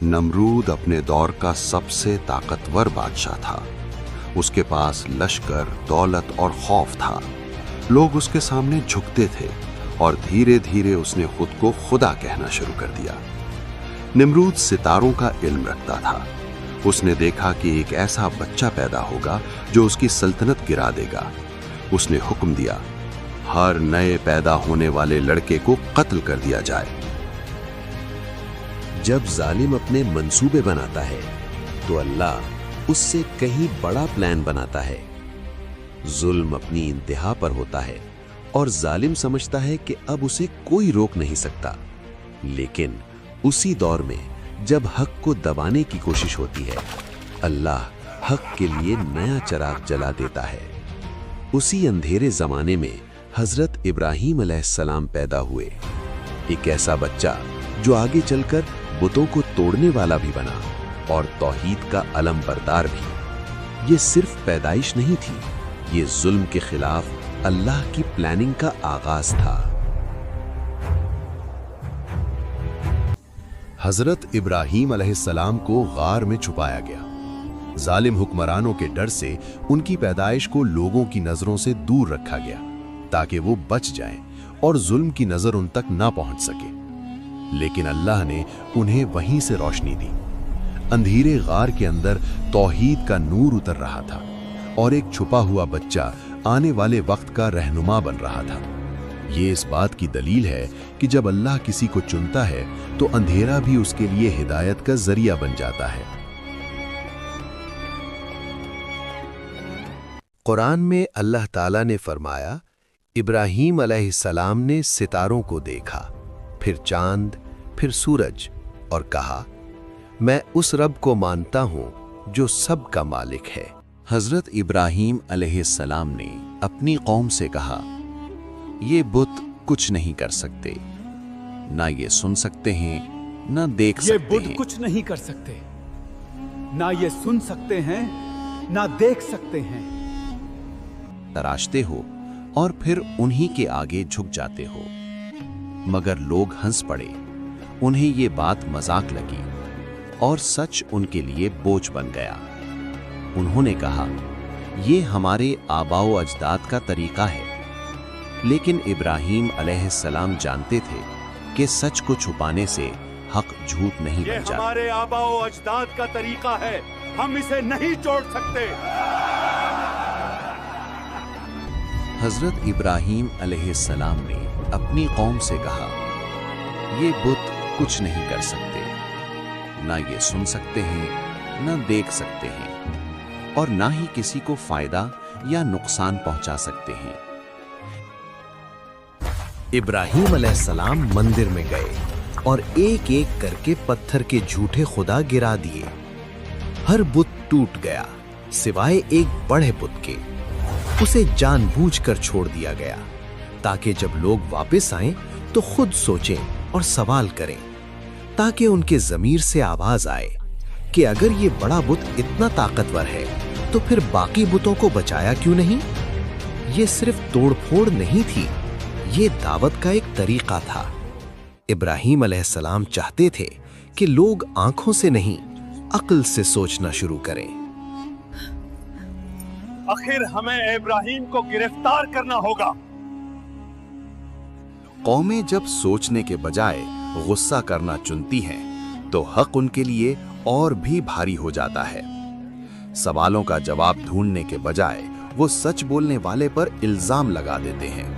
नमरूद अपने दौर का सबसे ताकतवर बादशाह था। उसके पास लश्कर, दौलत और खौफ था। लोग उसके सामने झुकते थे और धीरे धीरे उसने खुद को खुदा कहना शुरू कर दिया। निमरूद सितारों का इल्म रखता था। उसने देखा कि एक ऐसा बच्चा पैदा होगा जो उसकी सल्तनत गिरा देगा। उसने हुक्म दिया, हर नए पैदा होने वाले लड़के को कत्ल कर दिया जाए। जब जालिम अपने मंसूबे बनाता है तो अल्लाह उससे कहीं बड़ा प्लान बनाता है। जुल्म अपनी इंतहा पर होता है और जालिम समझता है कि अब उसे कोई रोक नहीं सकता। लेकिन उसी दौर में जब हक को दबाने की कोशिश होती है, अल्लाह हक के लिए नया चिराग जला देता है। उसी अंधेरे जमाने में हजरत इब्राहीम अलैहिस्सलाम पैदा हुए, एक ऐसा बच्चा जो आगे चलकर बुतों को तोड़ने वाला भी बना और तौहीद का अलम बरदार भी। ये सिर्फ पैदाइश नहीं थी, ये जुल्म के खिलाफ अल्लाह की प्लानिंग का आगाज था। हजरत इब्राहीम अलैहिस्सलाम को गार में छुपाया गया। जालिम हुक्मरानों के डर से उनकी पैदाइश को लोगों की नजरों से दूर रखा गया ताकि वो बच जाएं और जुल्म की नजर उन तक ना पहुंच सके। लेकिन अल्लाह ने उन्हें वहीं से रोशनी दी। अंधेरे गार के अंदर तौहीद का नूर उतर रहा था और एक छुपा हुआ बच्चा आने वाले वक्त का रहनुमा बन रहा था। ये इस बात की दलील है कि जब अल्लाह किसी को चुनता है तो अंधेरा भी उसके लिए हिदायत का जरिया बन जाता है। कुरान में अल्लाह ताला ने फरमाया, इब्राहीम अलैहिस्सलाम ने सितारों को देखा, फिर चांद, फिर सूरज, और कहा, मैं उस रब को मानता हूं जो सब का मालिक है। हजरत इब्राहीम अलैहिस्सलाम ने अपनी कौम से कहा, ये बुत कुछ नहीं कर सकते, ना ये सुन सकते हैं ना देख सकते हैं। ये बुत कुछ नहीं कर सकते, ना ये सुन सकते हैं ना देख सकते हैं। तराशते हो और फिर उन्हीं के आगे झुक जाते हो। मगर लोग हंस पड़े, उन्हें ये बात मजाक लगी और सच उनके लिए बोझ बन गया। उन्होंने कहा, ये हमारे आबाओ अजदाद का तरीका है। लेकिन इब्राहीम अलैहिस्सलाम जानते थे कि सच को छुपाने से हक झूठ नहीं बन जाता। हमारे आबाओ अजदाद का तरीका है, हम इसे नहीं छोड़ सकते। हजरत इब्राहीम अलैहिस्सलाम ने अपनी कौम से कहा, ये बुत कुछ नहीं कर सकते, ना ये सुन सकते हैं ना देख सकते हैं और ना ही किसी को फायदा या नुकसान पहुंचा सकते हैं। इब्राहीम अलैहिस्सलाम मंदिर में गए और एक एक करके पत्थर के झूठे खुदा गिरा दिए। हर बुत टूट गया सिवाय एक बड़े बुत के। उसे जानबूझकर छोड़ दिया गया ताकि जब लोग वापस आएं तो खुद सोचें और सवाल करें, ताकि उनके ज़मीर से आवाज आए कि अगर ये बड़ा बुत इतना ताकतवर है तो फिर बाकी बुतों को बचाया क्यों नहीं। ये सिर्फ तोड़फोड़ नहीं थी, ये दावत का एक तरीका था। इब्राहीम अलैहिस्सलाम चाहते थे कि लोग आंखों से नहीं, अक्ल से सोचना शुरू करें। आखिर हमें इब्राहीम को गिरफ्तार करना होगा। कौमें जब सोचने के बजाय गुस्सा करना चुनती हैं, तो हक उनके लिए और भी भारी हो जाता है। सवालों का जवाब ढूंढने के बजाय वो सच बोलने वाले पर इल्जाम लगा देते हैं।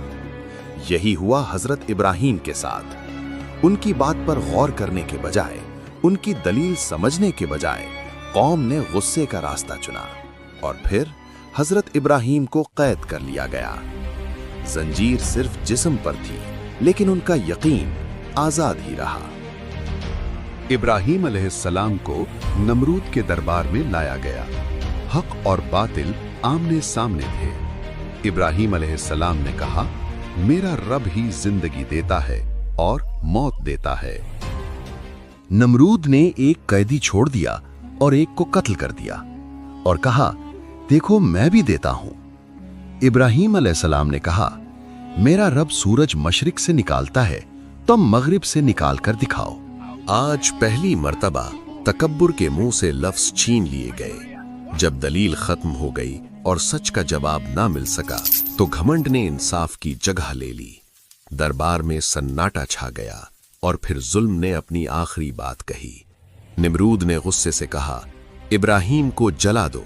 यही हुआ हजरत इब्राहीम के साथ। उनकी बात पर गौर करने के बजाय, उनकी दलील समझने के बजाय कौम ने गुस्से का रास्ता चुना और फिर हजरत इब्राहीम को कैद कर लिया गया। जंजीर सिर्फ जिस्म पर थी, लेकिन उनका यकीन आजाद ही रहा। इब्राहीम अलैहिस्सलाम को नमरूद के दरबार में लाया गया। हक और बातिल आमने सामने थे। इब्राहीम अलैहिस्सलाम ने कहा, मेरा रब ही जिंदगी देता है और मौत देता है। नमरूद ने एक कैदी छोड़ दिया और एक को कत्ल कर दिया और कहा, देखो मैं भी देता हूं। इब्राहीम अलैहिस्सलाम ने कहा, मेरा रब सूरज मशरिक से निकालता है, तुम मगरिब से निकाल कर दिखाओ। आज पहली मर्तबा तकब्बुर के मुंह से लफ्ज छीन लिए गए। जब दलील खत्म हो गई और सच का जवाब ना मिल सका तो घमंड ने इंसाफ की जगह ले ली। दरबार में सन्नाटा छा गया और फिर जुल्म ने अपनी आखिरी बात कही। निमरूद ने गुस्से से कहा, इब्राहिम को जला दो।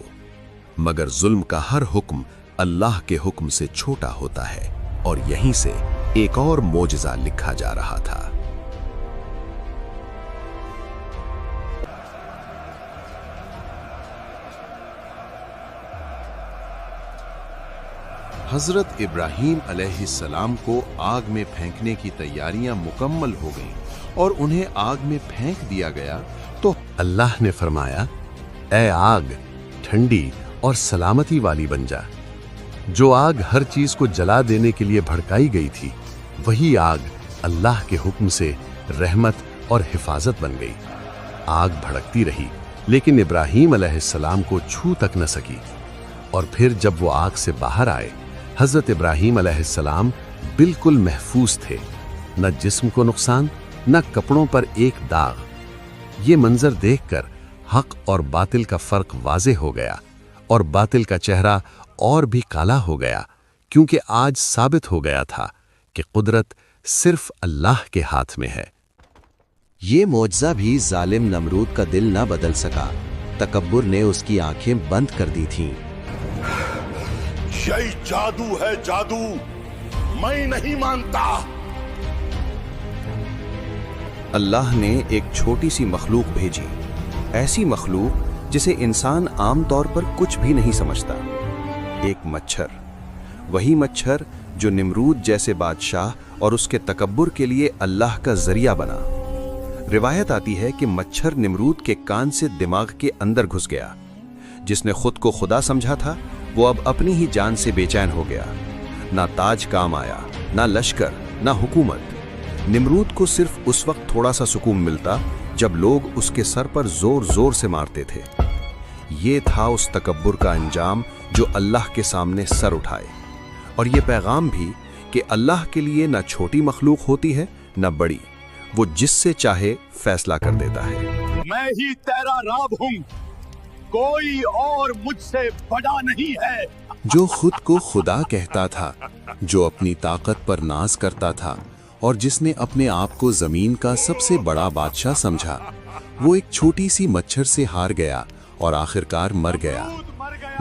मगर जुल्म का हर हुक्म अल्लाह के हुक्म से छोटा होता है और यहीं से एक और मोजज़ा लिखा जा रहा था। हजरत इब्राहीम अलैहिस्सलाम को आग में फेंकने की तैयारियां मुकम्मल हो गईं और उन्हें आग में फेंक दिया गया तो अल्लाह ने फरमाया, ऐ आग, ठंडी और सलामती वाली बन जा। जो आग हर चीज को जला देने के लिए भड़काई गई थी, वही आग अल्लाह के हुक्म से रहमत और हिफाजत बन गई। आग भड़कती रही लेकिन इब्राहीम अलैहिस्सलाम को छू तक न सकी। और फिर जब वो आग से बाहर आए, हजरत इब्राहीम अलैहिस्सलाम बिल्कुल महफूज थे, न जिस्म को नुकसान न कपड़ों पर एक दाग। ये मंजर देखकर हक और बातिल का फर्क वाजे हो गया और बातिल का चेहरा और भी काला हो गया, क्योंकि आज साबित हो गया था कि कुदरत सिर्फ अल्लाह के हाथ में है। ये मौजज़ा भी जालिम नमरूद का दिल न बदल सका। तकब्बुर ने उसकी आंखें बंद कर दी थीं। यही जादू है, जादू मैं नहीं मानता। अल्लाह ने एक छोटी सी मखलूक भेजी, ऐसी मखलूक जिसे इंसान आमतौर पर कुछ भी नहीं समझता। एक मच्छर, वही मच्छर जो निमरूद जैसे बादशाह और उसके तकब्बुर के लिए अल्लाह का जरिया बना। रिवायत आती है कि मच्छर निमरूद के कान से दिमाग के अंदर घुस गया। जिसने खुद को खुदा समझा था वो अब अपनी ही जान से बेचैन हो गया। ना ताज काम आया, ना लश्कर, ना हुकूमत। निमरूद को सिर्फ उस वक्त थोड़ा सा सुकून मिलता जब लोग उसके सर पर जोर जोर से मारते थे। ये था उस तकब्बुर का अंजाम जो अल्लाह के सामने सर उठाए। और ये पैगाम भी कि अल्लाह के लिए ना छोटी मखलूक होती है ना बड़ी, वो जिससे चाहे फैसला कर देता है। मैं ही तेरा रब हूँ, कोई और मुझसे बड़ा नहीं है। जो खुद को खुदा कहता था, जो अपनी ताकत पर नाज करता था और जिसने अपने आप को जमीन का सबसे बड़ा बादशाह समझा, वो एक छोटी सी मच्छर से हार गया और आखिरकार मर गया।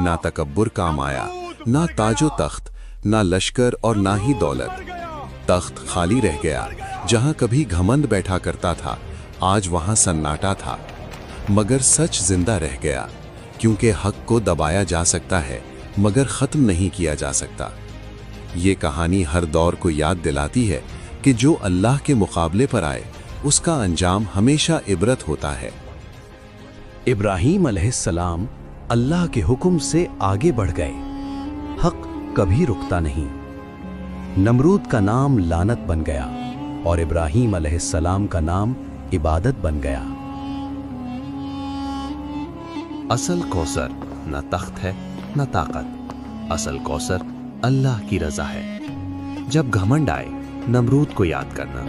ना तकब्बुर काम आया, ना ताजो तख्त, ना लश्कर और ना ही दौलत। तख्त खाली रह गया। जहां कभी घमंड बैठा करता था, आज वहां सन्नाटा था। मगर सच जिंदा रह गया, क्योंकि हक को दबाया जा सकता है मगर खत्म नहीं किया जा सकता। ये कहानी हर दौर को याद दिलाती है कि जो अल्लाह के मुकाबले पर आए उसका अंजाम हमेशा इबरत होता है। इब्राहीम अलैहिस्सलाम अल्लाह के हुक्म से आगे बढ़ गए। हक कभी रुकता नहीं। नमरूद का नाम लानत बन गया और इब्राहीम अलैहिस्सलाम का नाम इबादत बन गया। असल कौसर न तख्त है न ताकत, असल कौसर अल्लाह की रजा है। जब घमंड आए, नमरूद को याद करना,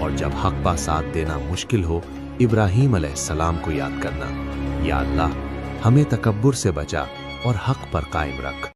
और जब हक का साथ देना मुश्किल हो, इब्राहीम अलैहिस्सलाम को याद करना। या अल्लाह, हमें तकब्बुर से बचा और हक पर कायम रख।